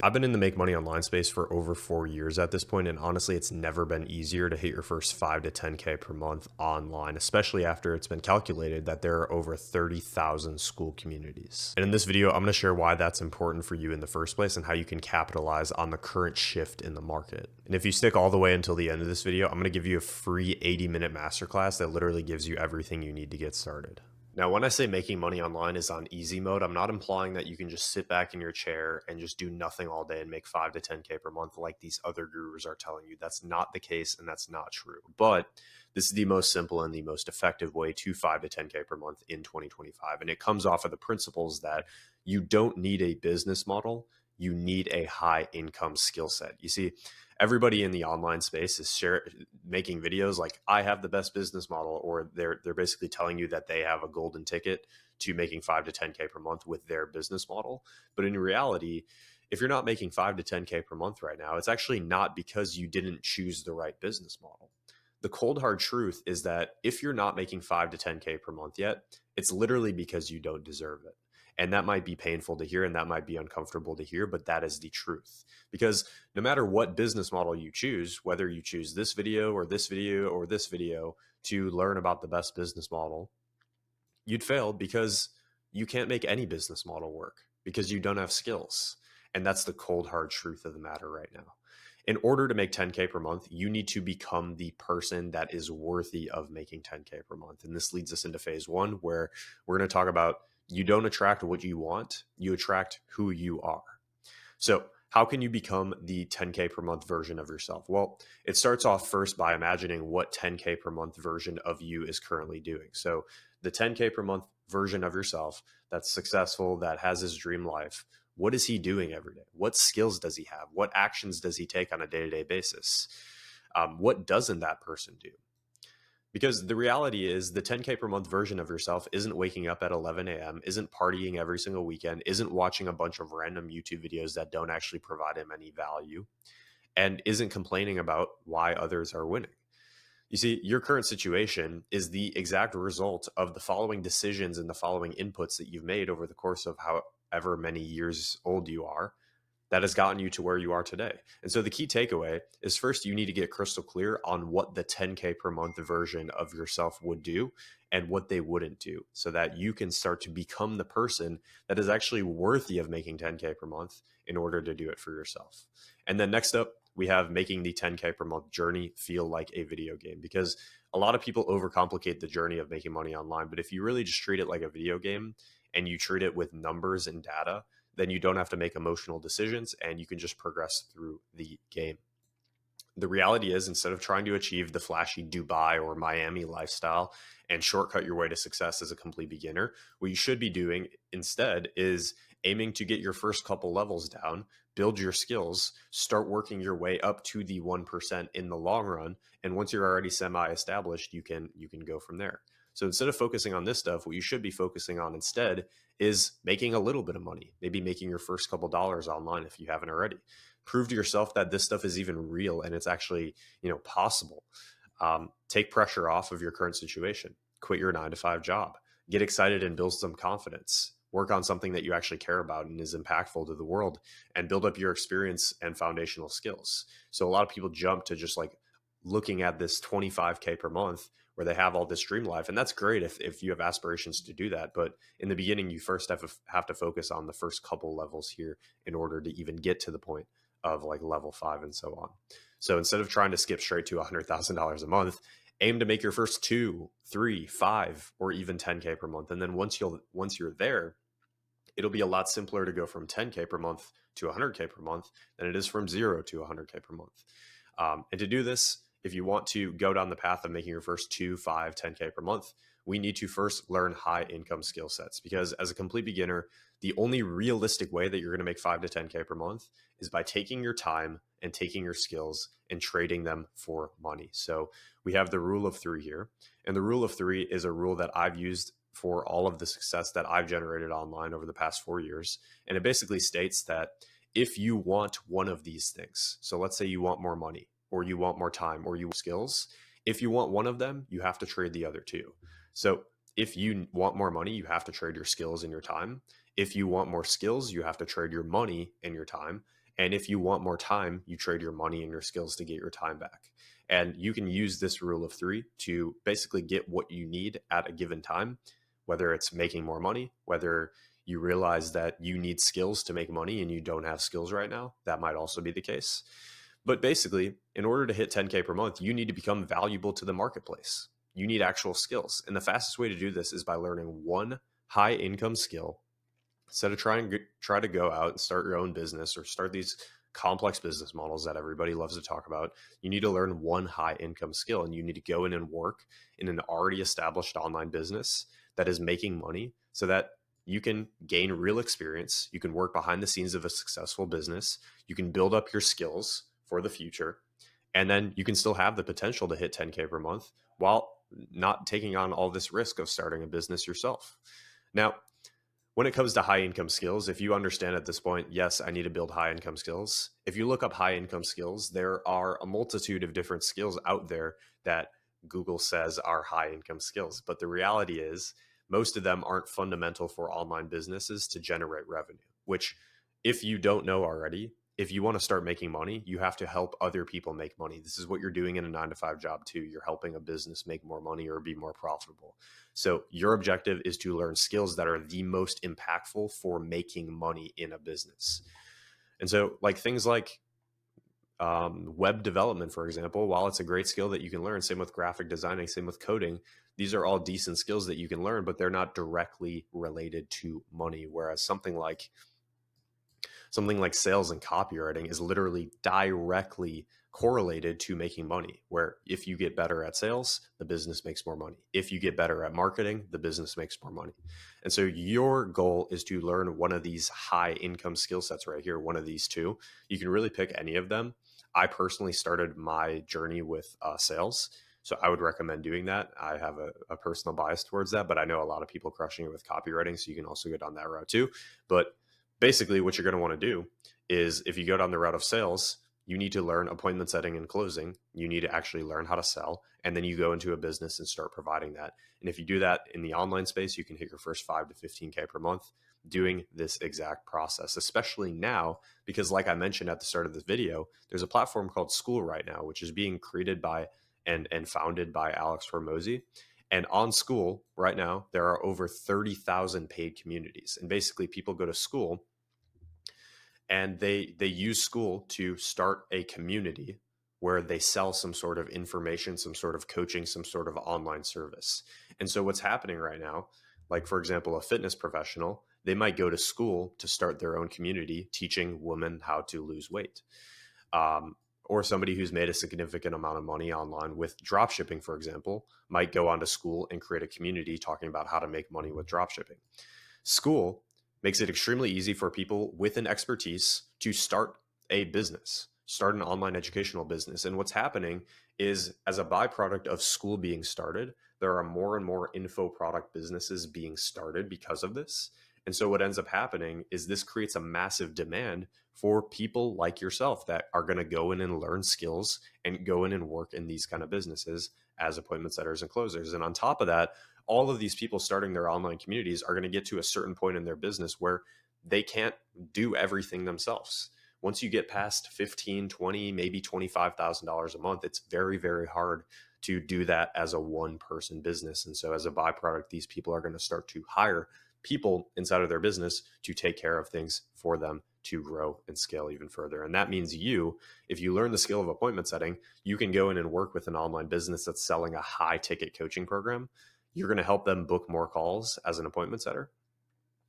I've been in the make money online space for over 4 years at this point, and honestly, it's never been easier to hit your first 5 to 10K per month online, especially after it's been calculated that there are over 30,000 school communities. And in this video, I'm going to share why that's important for you in the first place and how you can capitalize on the current shift in the market. And if you stick all the way until the end of this video, I'm going to give you a free 80-minute masterclass that literally gives you everything you need to get started. Now, when I say making money online is on easy mode, I'm not implying that you can just sit back in your chair and just do nothing all day and make 5 to 10K per month like these other gurus are telling you. That's not the case and that's not true. But this is the most simple and the most effective way to 5 to 10K per month in 2025. And it comes off of the principles that you don't need a business model, you need a high income skill set. You see, everybody in the online space is making videos like I have the best business model, or they're basically telling you that they have a golden ticket to making 5 to 10K per month with their business model. But in reality, if you're not making 5 to 10K per month right now, it's actually not because you didn't choose the right business model. The cold hard truth is that if you're not making 5 to 10K per month yet, it's literally because you don't deserve it. And that might be painful to hear and that might be uncomfortable to hear, but that is the truth. Because no matter what business model you choose, whether you choose this video or this video or this video to learn about the best business model, you'd fail because you can't make any business model work because you don't have skills. And that's the cold, hard truth of the matter right now. In order to make 10K per month, you need to become the person that is worthy of making 10K per month. And this leads us into phase one, where we're going to talk about you don't attract what you want, you attract who you are. So, how can you become the 10K per month version of yourself? Well, it starts off first by imagining what 10K per month version of you is currently doing. So, the 10K per month version of yourself that's successful, that has his dream life, what is he doing every day? What skills does he have? What actions does he take on a day to day basis? What doesn't that person do? Because the reality is the 10K per month version of yourself isn't waking up at 11 a.m., isn't partying every single weekend, isn't watching a bunch of random YouTube videos that don't actually provide him any value, and isn't complaining about why others are winning. You see, your current situation is the exact result of the following decisions and the following inputs that you've made over the course of however many years old you are that has gotten you to where you are today. And so the key takeaway is first, you need to get crystal clear on what the 10K per month version of yourself would do and what they wouldn't do so that you can start to become the person that is actually worthy of making 10K per month in order to do it for yourself. And then next up, we have making the 10K per month journey feel like a video game, because a lot of people overcomplicate the journey of making money online. But if you really just treat it like a video game and you treat it with numbers and data, then you don't have to make emotional decisions and you can just progress through the game. The reality is, instead of trying to achieve the flashy Dubai or Miami lifestyle and shortcut your way to success as a complete beginner, what you should be doing instead is aiming to get your first couple levels down, build your skills, start working your way up to the 1% in the long run. And once you're already semi-established, you can go from there. So instead of focusing on this stuff, what you should be focusing on instead is making a little bit of money, maybe making your first couple dollars online if you haven't already. Prove to yourself that this stuff is even real and it's actually, possible. Take pressure off of your current situation. Quit your 9 to 5 job. Get excited and build some confidence. Work on something that you actually care about and is impactful to the world, and build up your experience and foundational skills. So a lot of people jump to just like looking at this 25K per month where they have all this dream life. And that's great if you have aspirations to do that. But in the beginning, you first have to focus on the first couple levels here in order to even get to the point of like level 5 and so on. So instead of trying to skip straight to $100,000 a month, aim to make your first 2, 3, 5, or even 10K per month. And then once you're there, it'll be a lot simpler to go from 10K per month to 100K per month than it is from 0 to 100K per month. And to do this, if you want to go down the path of making your first 2, 5, 10K per month, we need to first learn high income skill sets, because as a complete beginner, the only realistic way that you're going to make 5 to 10K per month is by taking your time and taking your skills and trading them for money. So we have the rule of 3 here. And the rule of 3 is a rule that I've used for all of the success that I've generated online over the past 4 years. And it basically states that if you want one of these things, so let's say you want more money, or you want more time, or you want skills, if you want one of them, you have to trade the other two. So if you want more money, you have to trade your skills and your time. If you want more skills, you have to trade your money and your time. And if you want more time, you trade your money and your skills to get your time back. And you can use this rule of three to basically get what you need at a given time, whether it's making more money, whether you realize that you need skills to make money and you don't have skills right now. That might also be the case. But basically, in order to hit 10K per month, you need to become valuable to the marketplace. You need actual skills. And the fastest way to do this is by learning one high income skill. Instead of try to go out and start your own business or start these complex business models that everybody loves to talk about, you need to learn one high income skill, and you need to go in and work in an already established online business that is making money so that you can gain real experience. You can work behind the scenes of a successful business. You can build up your skills for the future. And then you can still have the potential to hit 10K per month while not taking on all this risk of starting a business yourself. Now, when it comes to high income skills, if you understand at this point, yes, I need to build high income skills. If you look up high income skills, there are a multitude of different skills out there that Google says are high income skills. But the reality is, most of them aren't fundamental for online businesses to generate revenue, which, if you don't know already, if you want to start making money, you have to help other people make money. This is what you're doing in a 9-to-5 job too. You're helping a business make more money or be more profitable. So your objective is to learn skills that are the most impactful for making money in a business. And so like things like web development, for example, while it's a great skill that you can learn, same with graphic designing, same with coding, these are all decent skills that you can learn, but they're not directly related to money. Whereas something like sales and copywriting is literally directly correlated to making money, where if you get better at sales, the business makes more money. If you get better at marketing, the business makes more money. And so your goal is to learn one of these high income skill sets right here, one of these two. You can really pick any of them. I personally started my journey with sales. So I would recommend doing that. I have a personal bias towards that, but I know a lot of people crushing it with copywriting. So you can also go down that route too. But basically what you're going to want to do is, if you go down the route of sales, you need to learn appointment setting and closing. You need to actually learn how to sell. And then you go into a business and start providing that. And if you do that in the online space, you can hit your first 5 to 15K per month doing this exact process, especially now, because like I mentioned at the start of this video, there's a platform called School right now, which is being created by and founded by Alex Hormozi. And on School right now, there are over 30,000 paid communities. And basically people go to School and they use School to start a community where they sell some sort of information, some sort of coaching, some sort of online service. And so what's happening right now, like for example, a fitness professional, they might go to School to start their own community teaching women how to lose weight. Or somebody who's made a significant amount of money online with drop shipping, for example, might go onto School and create a community talking about how to make money with drop shipping. School makes it extremely easy for people with an expertise to start a business, start an online educational business. And what's happening is, as a byproduct of School being started, there are more and more info product businesses being started because of this. And so what ends up happening is this creates a massive demand for people like yourself that are going to go in and learn skills and go in and work in these kind of businesses as appointment setters and closers. And on top of that, all of these people starting their online communities are going to get to a certain point in their business where they can't do everything themselves. Once you get past 15, 20, maybe $25,000 a month, it's very, very hard to do that as a one-person business. And so as a byproduct, these people are going to start to hire people inside of their business to take care of things for them to grow and scale even further. And that means if you learn the skill of appointment setting, you can go in and work with an online business that's selling a high ticket coaching program. You're going to help them book more calls as an appointment setter,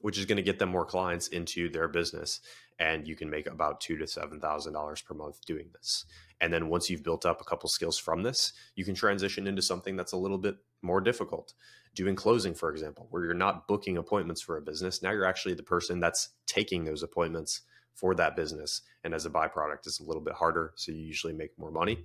which is going to get them more clients into their business. And you can make about $2,000 to $7,000 per month doing this. And then once you've built up a couple skills from this, you can transition into something that's a little bit more difficult. Doing closing, for example, where you're not booking appointments for a business. Now you're actually the person that's taking those appointments for that business. And as a byproduct, it's a little bit harder. So you usually make more money.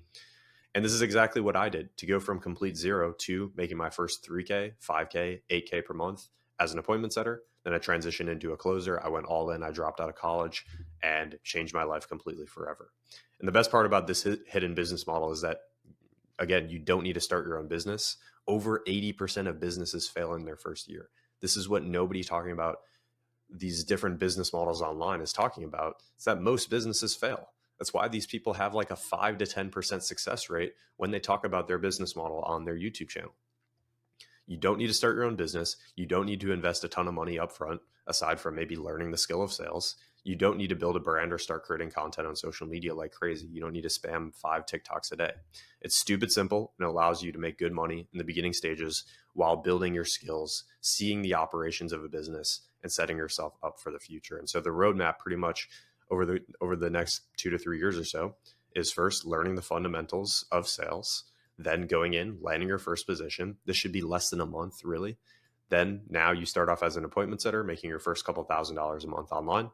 And this is exactly what I did to go from complete zero to making my first 3K, 5K, 8K per month as an appointment setter. Then I transitioned into a closer. I went all in. I dropped out of college and changed my life completely forever. And the best part about this hidden business model is that, again, you don't need to start your own business. Over 80% of businesses fail in their first year. This is what nobody's talking about. these different business models online is talking about is that most businesses fail. That's why these people have like a 5 to 10% success rate when they talk about their business model on their YouTube channel. You don't need to start your own business. You don't need to invest a ton of money upfront, aside from maybe learning the skill of sales. You don't need to build a brand or start creating content on social media like crazy. You don't need to spam 5 TikToks a day. It's stupid simple and allows you to make good money in the beginning stages while building your skills, seeing the operations of a business, and setting yourself up for the future. And so the roadmap pretty much over the next 2 to 3 years or so is first learning the fundamentals of sales, then going in, landing your first position. This should be less than a month, really. Then now you start off as an appointment setter, making your first couple $1,000s a month online,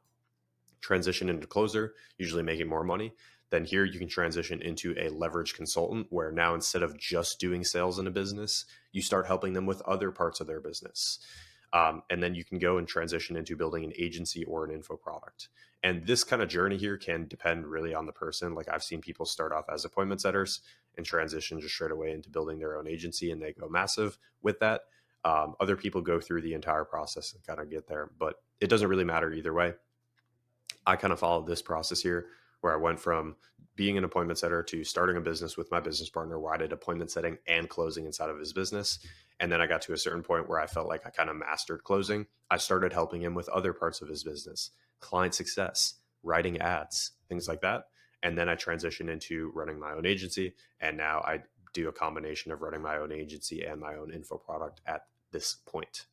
transition into closer, usually making more money. Then here you can transition into a leverage consultant, where now instead of just doing sales in a business, you start helping them with other parts of their business. And then you can go and transition into building an agency or an info product. And this kind of journey here can depend really on the person. Like I've seen people start off as appointment setters and transition just straight away into building their own agency, and they go massive with that. Other people go through the entire process and kind of get there, but it doesn't really matter either way. I kind of followed this process here where I went from being an appointment setter to starting a business with my business partner, where I did appointment setting and closing inside of his business. And then I got to a certain point where I felt like I kind of mastered closing. I started helping him with other parts of his business, client success, writing ads, things like that. And then I transitioned into running my own agency. And now I do a combination of running my own agency and my own info product at this point.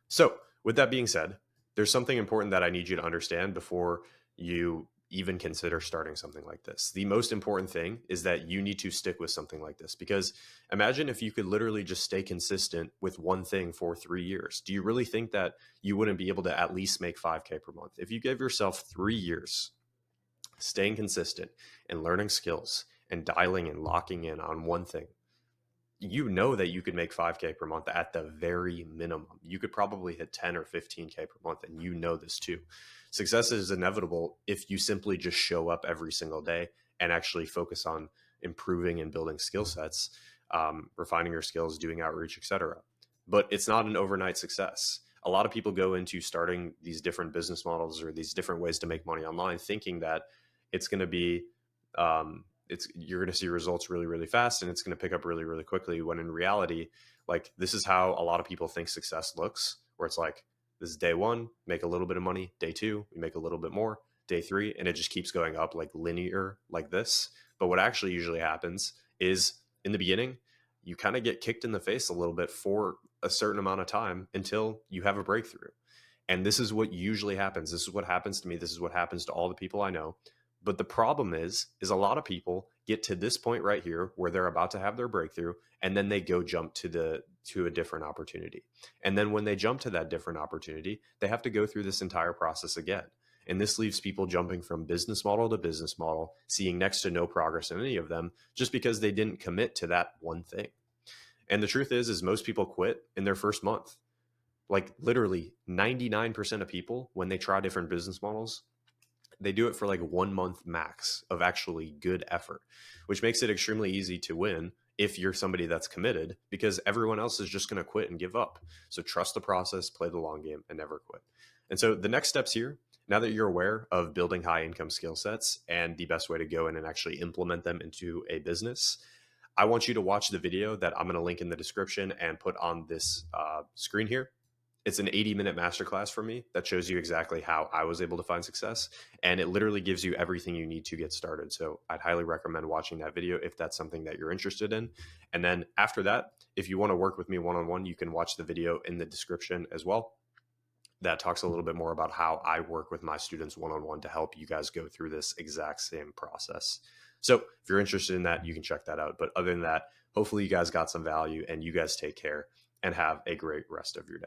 So, with that being said, there's something important that I need you to understand before you even consider starting something like this. The most important thing is that you need to stick with something like this, because imagine if you could literally just stay consistent with one thing for 3 years. Do you really think that you wouldn't be able to at least make 5K per month? If you give yourself 3 years staying consistent and learning skills and dialing and locking in on one thing, you know that you could make 5K per month at the very minimum. You could probably hit 10 or 15K per month, and you know this too. Success is inevitable if you simply just show up every single day and actually focus on improving and building skill sets, refining your skills, doing outreach, etc. But it's not an overnight success. A lot of people go into starting these different business models or these different ways to make money online thinking that it's going to be you're going to see results really, really fast, and it's going to pick up really, really quickly, when in reality, like, this is how a lot of people think success looks, where it's like, this is day one, make a little bit of money. Day two, we make a little bit more. Day three, and it just keeps going up like linear like this. But what actually usually happens is, in the beginning, you kind of get kicked in the face a little bit for a certain amount of time until you have a breakthrough. And this is what usually happens. This is what happens to me. This is what happens to all the people I know. But the problem is a lot of people get to this point right here where they're about to have their breakthrough, and then they go jump to a different opportunity. And then when they jump to that different opportunity, they have to go through this entire process again. And this leaves people jumping from business model to business model, seeing next to no progress in any of them, just because they didn't commit to that one thing. And the truth is most people quit in their first month. Like literally 99% of people, when they try different business models, they do it for like 1 month max of actually good effort, which makes it extremely easy to win if you're somebody that's committed, because everyone else is just going to quit and give up. So trust the process, play the long game, and never quit. And so the next steps here, now that you're aware of building high income skill sets and the best way to go in and actually implement them into a business, I want you to watch the video that I'm going to link in the description and put on this screen here. It's an 80-minute masterclass from me that shows you exactly how I was able to find success. And it literally gives you everything you need to get started. So I'd highly recommend watching that video if that's something that you're interested in. And then after that, if you want to work with me one-on-one, you can watch the video in the description as well. That talks a little bit more about how I work with my students one-on-one to help you guys go through this exact same process. So if you're interested in that, you can check that out. But other than that, hopefully you guys got some value, and you guys take care and have a great rest of your day.